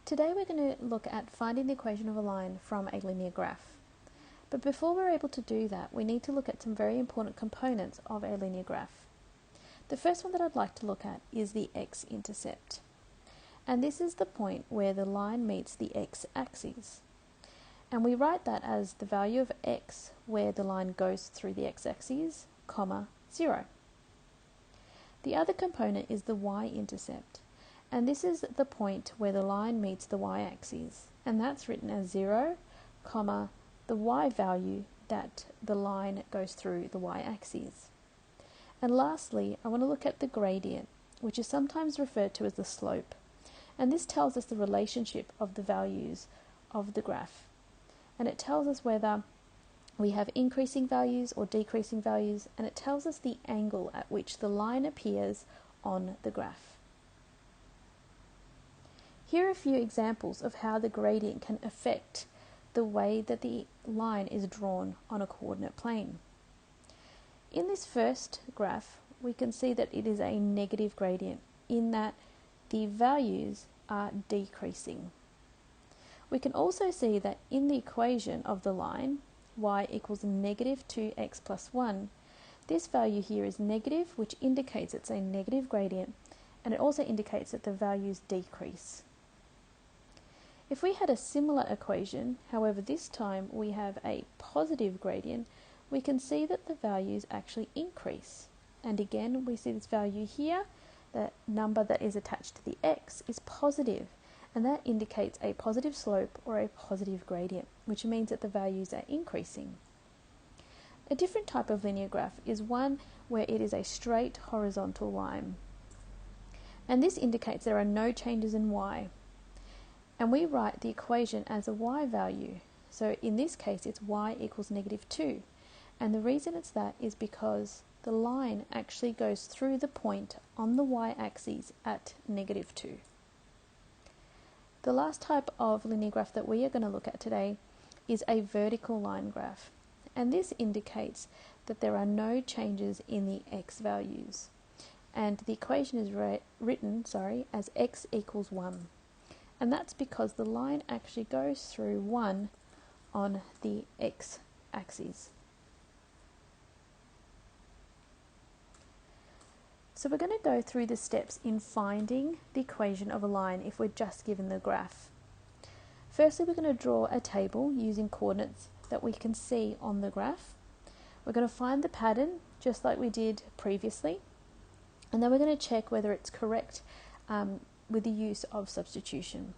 Today we're going to look at finding the equation of a line from a linear graph. But before we're able to do that, we need to look at some very important components of a linear graph. The first one that I'd like to look at is the x-intercept. And this is the point where the line meets the x-axis. And we write that as the value of x where the line goes through the x-axis, comma, 0. The other component is the y-intercept. And this is the point where the line meets the y-axis. And that's written as 0, comma, the y value that the line goes through the y-axis. And lastly, I want to look at the gradient, which is sometimes referred to as the slope. And this tells us the relationship of the values of the graph. And it tells us whether we have increasing values or decreasing values, and it tells us the angle at which the line appears on the graph. Here are a few examples of how the gradient can affect the way that the line is drawn on a coordinate plane. In this first graph, we can see that it is a negative gradient in that the values are decreasing. We can also see that in the equation of the line, y equals negative 2x plus 1, this value here is negative, which indicates it's a negative gradient, and it also indicates that the values decrease. If we had a similar equation, however this time we have a positive gradient, we can see that the values actually increase. And again, we see this value here, the number that is attached to the x is positive, and that indicates a positive slope or a positive gradient, which means that the values are increasing. A different type of linear graph is one where it is a straight horizontal line. And this indicates there are no changes in y. And we write the equation as a y value. So in this case, it's y equals negative 2. And the reason it's that is because the line actually goes through the point on the y-axis at negative 2. The last type of linear graph that we are going to look at today is a vertical line graph. And this indicates that there are no changes in the x values. And the equation is written as x equals 1. And that's because the line actually goes through 1 on the x-axis. So we're going to go through the steps in finding the equation of a line if we're just given the graph. Firstly, we're going to draw a table using coordinates that we can see on the graph. We're going to find the pattern just like we did previously, and then we're going to check whether it's correct with the use of substitution.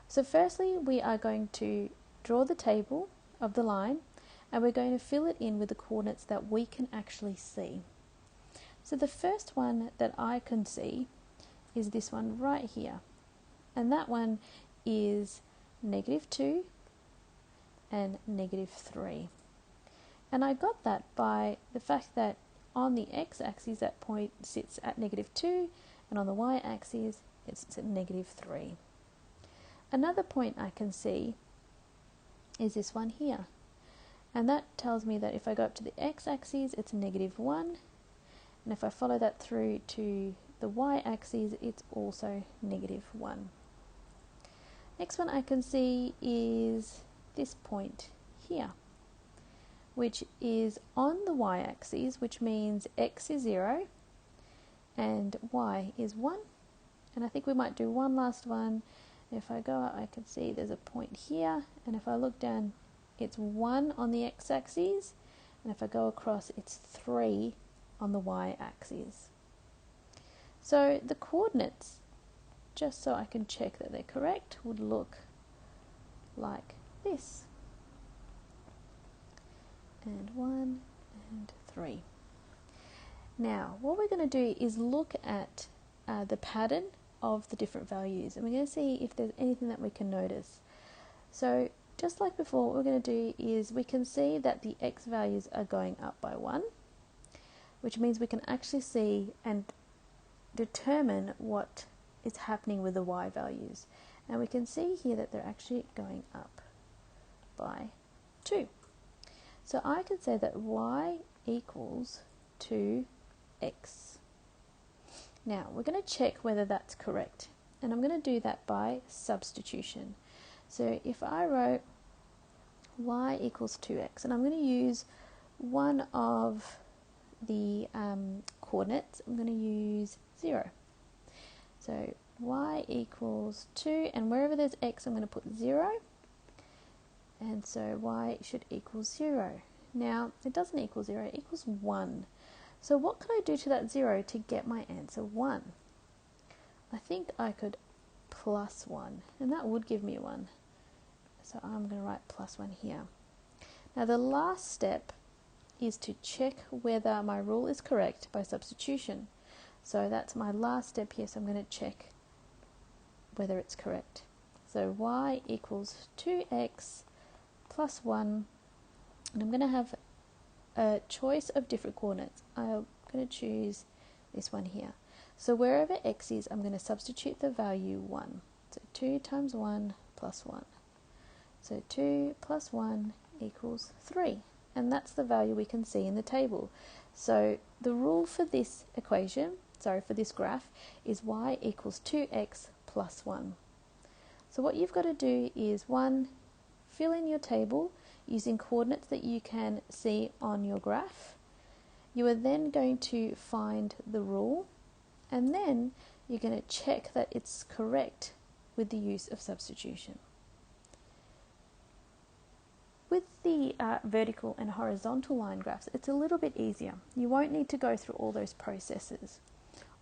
So firstly, we are going to draw the table of the line, and we're going to fill it in with the coordinates that we can actually see. So the first one that I can see is this one right here, and that one is negative 2 and negative 3. And I got that by the fact that on the x-axis that point sits at negative 2, and on the y-axis it's at negative 3. Another point I can see is this one here, and that tells me that if I go up to the x-axis it's negative 1, and if I follow that through to the y-axis it's also negative 1. Next one I can see is this point here, which is on the y-axis, which means x is 0 and y is 1. And I think we might do one last one. If I go up, I can see there's a point here, and if I look down, it's 1 on the x-axis, and if I go across, it's 3 on the y-axis. So the coordinates, just so I can check that they're correct, would look like this. And 1 and 3. Now, what we're going to do is look at the pattern of the different values, and we're going to see if there's anything that we can notice. So just like before, what we're going to do is we can see that the x values are going up by 1, which means we can actually see and determine what is happening with the y values. And we can see here that they're actually going up by 2. So I can say that y equals 2x. Now, we're going to check whether that's correct. and I'm going to do that by substitution. So if I wrote y equals 2x, and I'm going to use one of the coordinates, I'm going to use 0. So y equals 2, and wherever there's x, I'm going to put 0, and so y should equal 0. Now, it doesn't equal 0, it equals 1. So what could I do to that 0 to get my answer 1? I think I could plus 1, and that would give me 1. So I'm going to write plus 1 here. Now the last step is to check whether my rule is correct by substitution. So that's my last step here, so I'm going to check whether it's correct. So y equals 2x plus 1, and I'm going to have a choice of different coordinates. I'm going to choose this one here. So wherever x is, I'm going to substitute the value 1. So 2 times 1 plus 1. So 2 plus 1 equals 3. And that's the value we can see in the table. So the rule for this for this graph, is y equals 2x plus 1. So what you've got to do is, 1, fill in your table using coordinates that you can see on your graph. You are then going to find the rule, and then you're going to check that it's correct with the use of substitution. With the vertical and horizontal line graphs, it's a little bit easier. You won't need to go through all those processes.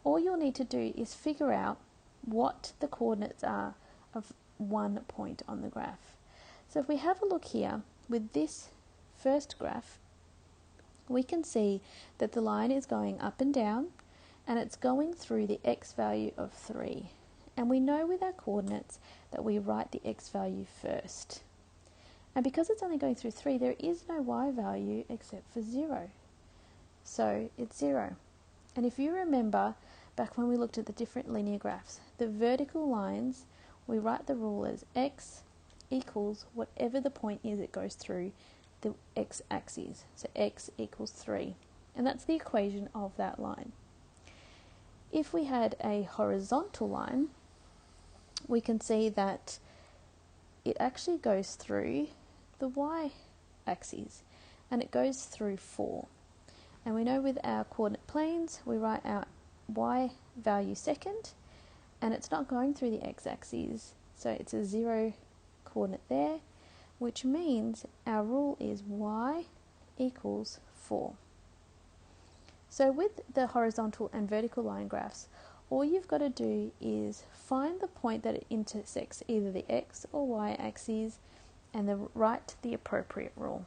All you'll need to do is figure out what the coordinates are of one point on the graph. So if we have a look here, with this first graph, we can see that the line is going up and down, and it's going through the x value of 3. And we know with our coordinates that we write the x value first. And because it's only going through 3, there is no y value except for 0. So it's 0. And if you remember, back when we looked at the different linear graphs, the vertical lines, we write the rule as x equals whatever the point is it goes through the x-axis. So x equals 3. And that's the equation of that line. If we had a horizontal line, we can see that it actually goes through the y-axis, and it goes through 4. And we know with our coordinate planes, we write our y value second, and it's not going through the x-axis, so it's a 0 coordinate there, which means our rule is y equals 4. So with the horizontal and vertical line graphs, all you've got to do is find the point that it intersects either the x or y axes, and then write the appropriate rule.